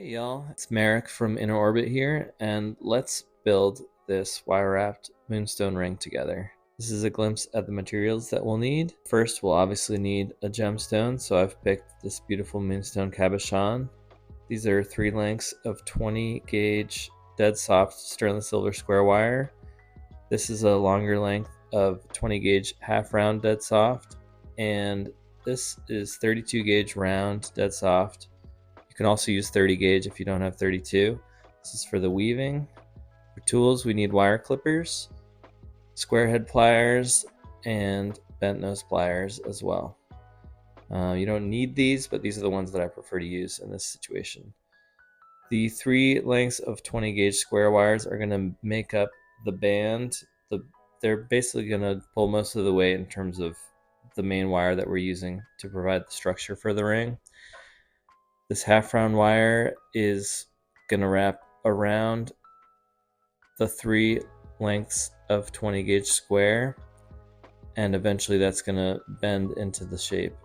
Hey y'all, it's Merrick from Inner Orbit here, and let's build this wire-wrapped moonstone ring together. This is a glimpse at the materials that we'll need. First, we'll obviously need a gemstone, so I've picked this beautiful moonstone cabochon. These are 3 lengths of 20 gauge dead soft sterling silver square wire. This is a longer length of 20 gauge half round dead soft, and this is 32 gauge round dead soft. You can also use 30 gauge if you don't have 32. This is for the weaving. For tools, we need wire clippers, square head pliers, and bent nose pliers as well. You don't need these, but these are the ones that I prefer to use in this situation. The 3 lengths of 20 gauge square wires are going to make up the band. They're basically going to pull most of the weight in terms of the main wire that we're using to provide the structure for the ring. This half round wire is going to wrap around the 3 lengths of 20 gauge square, and eventually that's going to bend into the shape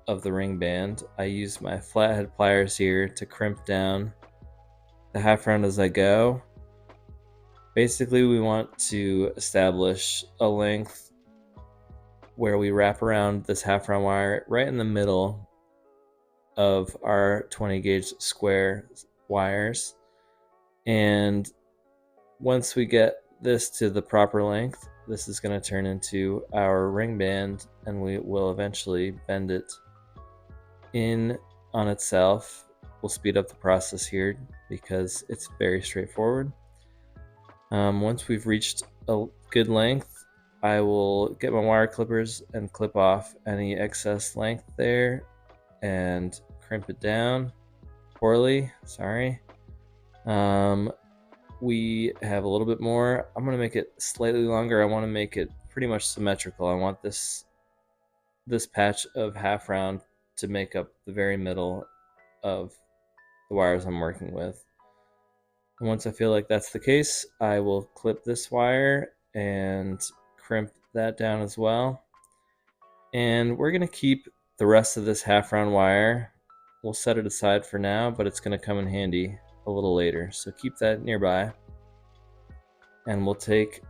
of the ring band. I use my flathead pliers here to crimp down the half round as I go. Basically, we want to establish a length where we wrap around this half round wire right in the middle of our 20 gauge square wires, and once we get this to the proper length, this is going to turn into our ring band, and we will eventually bend it in on itself. We'll speed up the process here because it's very straightforward. Once we've reached a good length, I will get my wire clippers and clip off any excess length there and crimp it down poorly. Sorry. We have a little bit more. I'm going to make it slightly longer. I want to make it pretty much symmetrical. I want this patch of half round to make up the very middle of the wires I'm working with. And once I feel like that's the case, I will clip this wire and crimp that down as well. And we're going to keep the rest of this half round wire. We'll set it aside for now, but it's going to come in handy a little later, so keep that nearby. And we'll take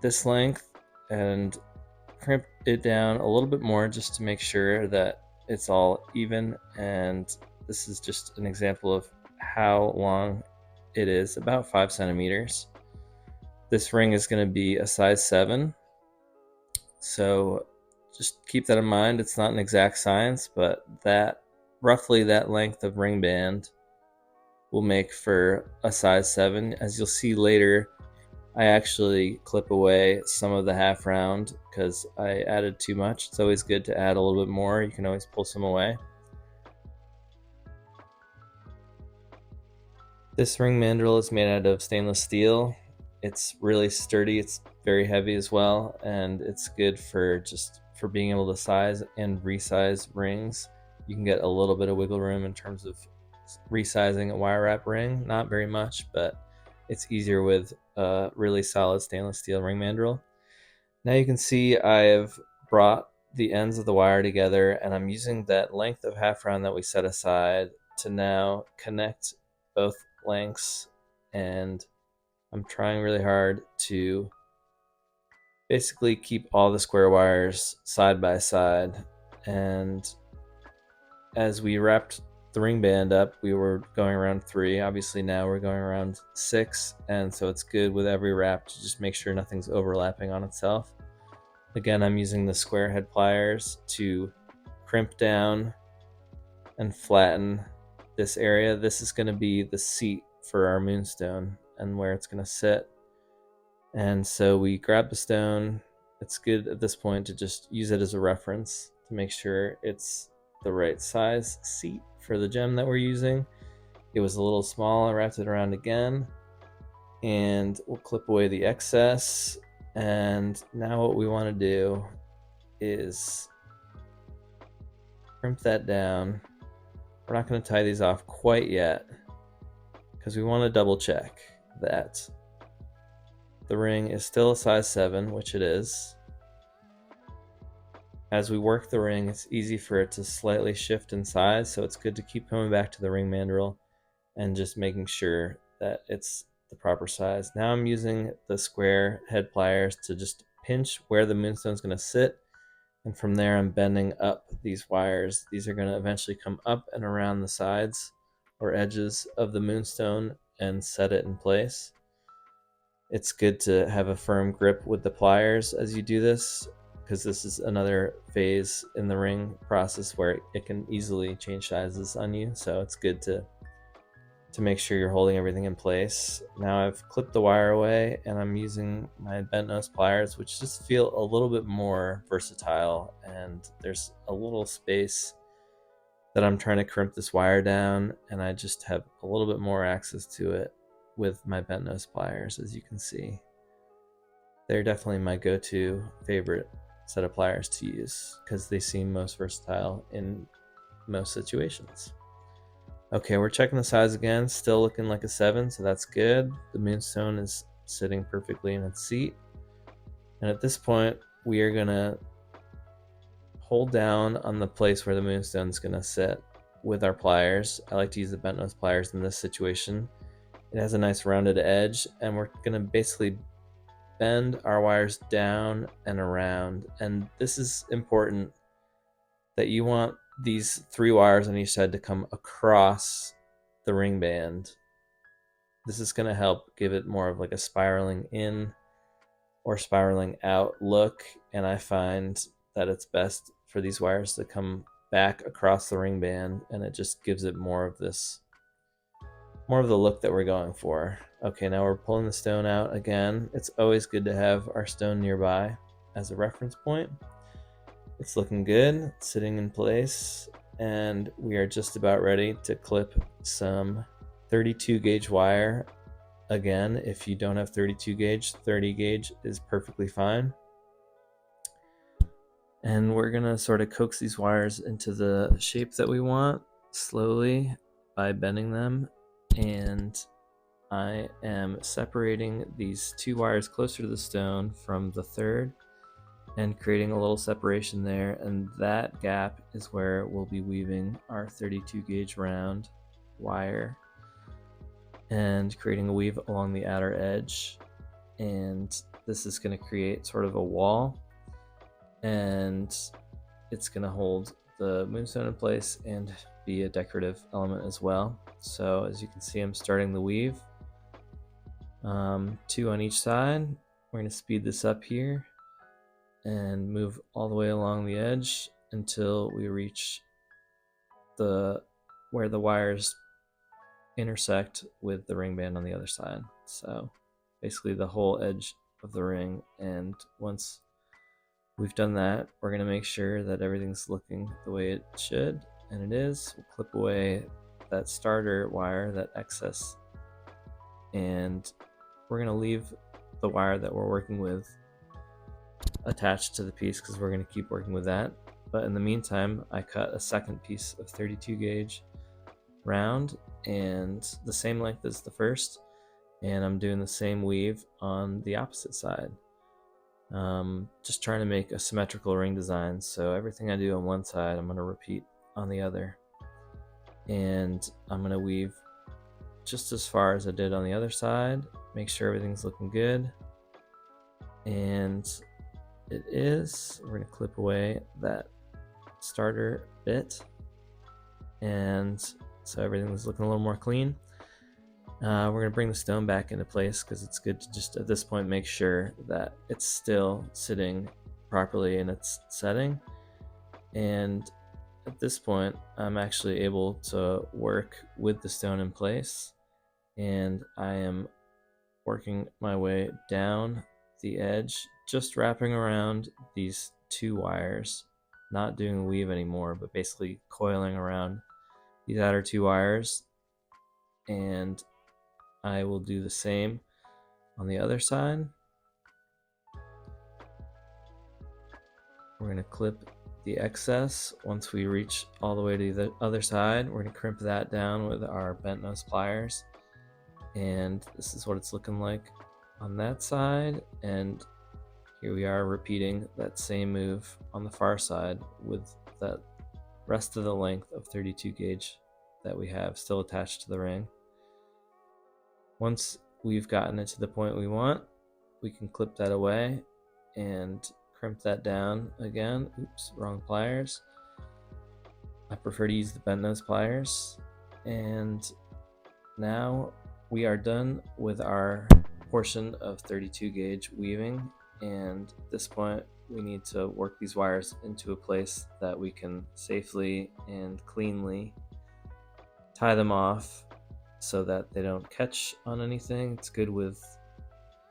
this length and crimp it down a little bit more just to make sure that it's all even. And this is just an example of how long it is, about 5 centimeters. This ring is going to be a size 7, so just keep that in mind. It's not an exact science, but that roughly that length of ring band will make for a size 7. As you'll see later, I actually clip away some of the half round because I added too much. It's always good to add a little bit more. You can always pull some away. This ring mandrel is made out of stainless steel. It's really sturdy. It's very heavy as well, and it's good for being able to size and resize rings. You can get a little bit of wiggle room in terms of resizing a wire wrap ring. Not very much, but it's easier with a really solid stainless steel ring mandrel. Now you can see I've brought the ends of the wire together, and I'm using that length of half round that we set aside to now connect both lengths, and I'm trying really hard to basically keep all the square wires side by side. And as we wrapped the ring band up, we were going around 3. Obviously now we're going around 6, and so it's good with every wrap to just make sure nothing's overlapping on itself. Again, I'm using the square head pliers to crimp down and flatten this area. This is going to be the seat for our moonstone and where it's going to sit. And so we grab the stone. It's good at this point to just use it as a reference to make sure it's the right size seat for the gem that we're using. It was a little small. I wrapped it around again, and we'll clip away the excess. And now what we want to do is crimp that down. We're not going to tie these off quite yet because we want to double check that the ring is still a size 7, which it is. As we work the ring, it's easy for it to slightly shift in size, so it's good to keep coming back to the ring mandrel and just making sure that it's the proper size. Now I'm using the square head pliers to just pinch where the moonstone is going to sit, and from there I'm bending up these wires. These are going to eventually come up and around the sides or edges of the moonstone and set it in place. It's good to have a firm grip with the pliers as you do this, because this is another phase in the ring process where it can easily change sizes on you. So it's good to make sure you're holding everything in place. Now I've clipped the wire away and I'm using my bent nose pliers, which just feel a little bit more versatile, and there's a little space that I'm trying to crimp this wire down, and I just have a little bit more access to it with my bent nose pliers. As you can see, they're definitely my go-to favorite set of pliers to use because they seem most versatile in most situations. Okay, we're checking the size again, still looking like a 7, so that's good. The moonstone is sitting perfectly in its seat. And at this point, we are gonna hold down on the place where the moonstone is gonna sit with our pliers. I like to use the bent nose pliers in this situation. It has a nice rounded edge, and we're gonna basically bend our wires down and around. And this is important, that you want these 3 wires on each side to come across the ring band. This is going to help give it more of like a spiraling in or spiraling out look, and I find that it's best for these wires to come back across the ring band, and it just gives it more of the look that we're going for. Okay, now we're pulling the stone out again. It's always good to have our stone nearby as a reference point. It's looking good, it's sitting in place, and we are just about ready to clip some 32 gauge wire. Again, if you don't have 32 gauge, 30 gauge is perfectly fine. And we're gonna sort of coax these wires into the shape that we want slowly by bending them. And I am separating these 2 wires closer to the stone from the third and creating a little separation there, and that gap is where we'll be weaving our 32 gauge round wire and creating a weave along the outer edge. And this is going to create sort of a wall, and it's going to hold the moonstone in place and be a decorative element as well. So as you can see, I'm starting the weave, 2 on each side. We're going to speed this up here and move all the way along the edge until we reach where the wires intersect with the ring band on the other side. So basically the whole edge of the ring. And once we've done that, we're going to make sure that everything's looking the way it should, and it is. We'll clip away that starter wire, that excess, and we're going to leave the wire that we're working with attached to the piece because we're going to keep working with that. But in the meantime, I cut a second piece of 32 gauge round and the same length as the first, and I'm doing the same weave on the opposite side. Just trying to make a symmetrical ring design, so everything I do on one side I'm going to repeat on the other, and I'm going to weave just as far as I did on the other side, make sure everything's looking good, and it is. We're going to clip away that starter bit, and so everything's looking a little more clean. We're going to bring the stone back into place because it's good to just at this point make sure that it's still sitting properly in its setting. And at this point, I'm actually able to work with the stone in place, and I am working my way down the edge, just wrapping around these 2 wires, not doing a weave anymore, but basically coiling around these outer 2 wires. And I will do the same on the other side. We're going to clip the excess. Once we reach all the way to the other side, we're going to crimp that down with our bent nose pliers. And this is what it's looking like on that side. And here we are repeating that same move on the far side with that rest of the length of 32 gauge that we have still attached to the ring. Once we've gotten it to the point we want, we can clip that away and crimp that down again. Oops, wrong pliers. I prefer to use the bent nose pliers. And now we are done with our portion of 32 gauge weaving, and at this point we need to work these wires into a place that we can safely and cleanly tie them off so that they don't catch on anything. It's good with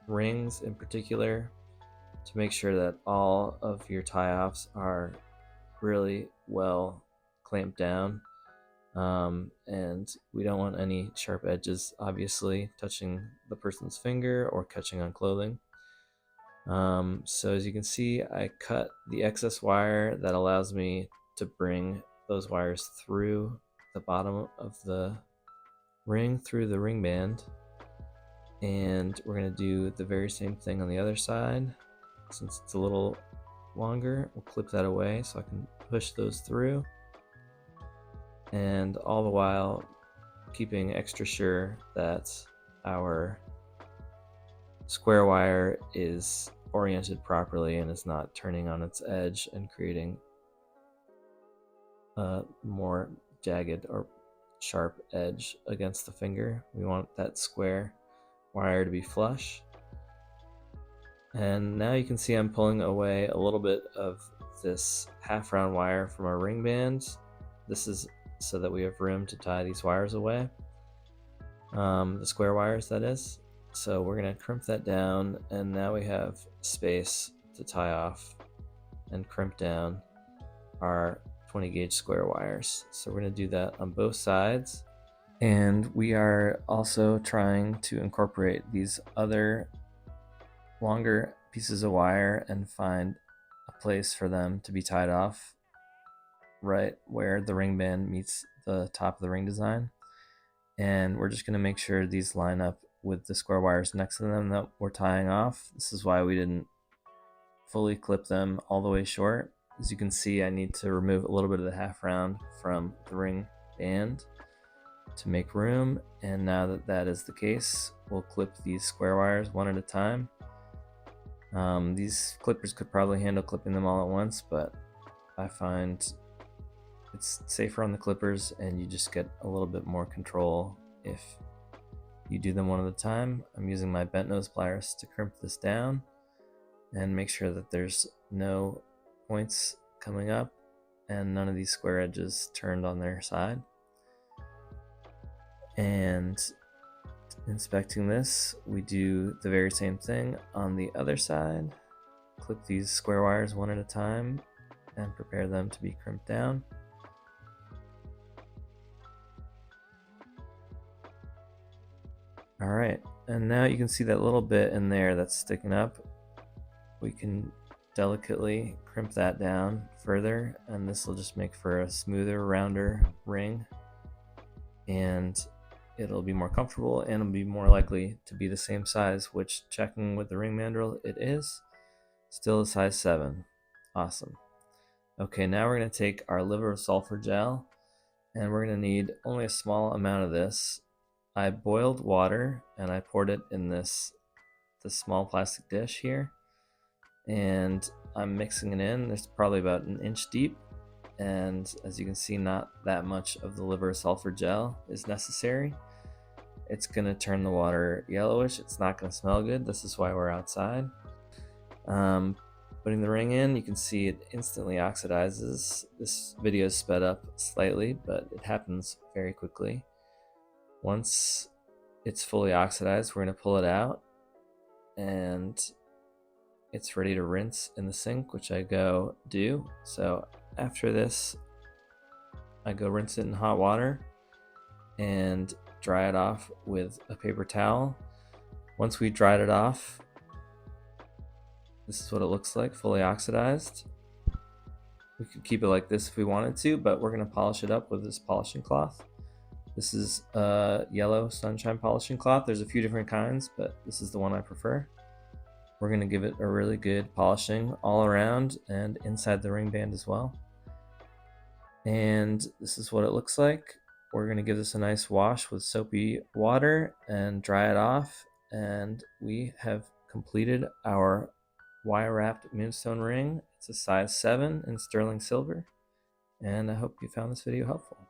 rings in particular to make sure that all of your tie-offs are really well clamped down. And we don't want any sharp edges obviously touching the person's finger or catching on clothing. So as you can see, I cut the excess wire that allows me to bring those wires through the bottom of the ring, through the ring band, and we're going to do the very same thing on the other side. Since it's a little longer, we'll clip that away so I can push those through, and all the while keeping extra sure that our square wire is oriented properly and is not turning on its edge and creating a more jagged or sharp edge against the finger. We want that square wire to be flush. And now you can see I'm pulling away a little bit of this half round wire from our ring band. This is so that we have room to tie these wires away, the square wires that is. So we're going to crimp that down, and now we have space to tie off and crimp down our 20 gauge square wires. So we're going to do that on both sides, and we are also trying to incorporate these other longer pieces of wire and find a place for them to be tied off right where the ring band meets the top of the ring design. And we're just going to make sure these line up with the square wires next to them that we're tying off. This is why we didn't fully clip them all the way short. As you can see, I need to remove a little bit of the half round from the ring band to make room, and now that that is the case, we'll clip these square wires one at a time. These clippers could probably handle clipping them all at once, but I find it's safer on the clippers and you just get a little bit more control if you do them one at a time. I'm using my bent nose pliers to crimp this down and make sure that there's no points coming up and none of these square edges turned on their side. And inspecting this, we do the very same thing on the other side. Clip these square wires one at a time and prepare them to be crimped down. Alright, and now you can see that little bit in there that's sticking up. We can delicately crimp that down further, and this will just make for a smoother, rounder ring, and it'll be more comfortable and it'll be more likely to be the same size, which, checking with the ring mandrel, it is still a size 7. Awesome. Okay, now we're going to take our liver of sulfur gel, and we're going to need only a small amount of this. I boiled water and I poured it in this small plastic dish here, and I'm mixing it in. There's probably about an inch deep, and as you can see, not that much of the liver of sulfur gel is necessary. It's going to turn the water yellowish. It's not going to smell good. This is why we're outside. Putting the ring in, you can see it instantly oxidizes. This video is sped up slightly, but it happens very quickly. Once it's fully oxidized, we're going to pull it out, and it's ready to rinse in the sink, which I go do. So after this, I go rinse it in hot water and dry it off with a paper towel. Once we dried it off, this is what it looks like, fully oxidized. We could keep it like this if we wanted to, but we're going to polish it up with this polishing cloth. This is a yellow sunshine polishing cloth. There's a few different kinds, but this is the one I prefer. We're going to give it a really good polishing all around and inside the ring band as well. And this is what it looks like. we're going to give this a nice wash with soapy water and dry it off. And we have completed our wire wrapped moonstone ring. It's a size 7 in sterling silver. And I hope you found this video helpful.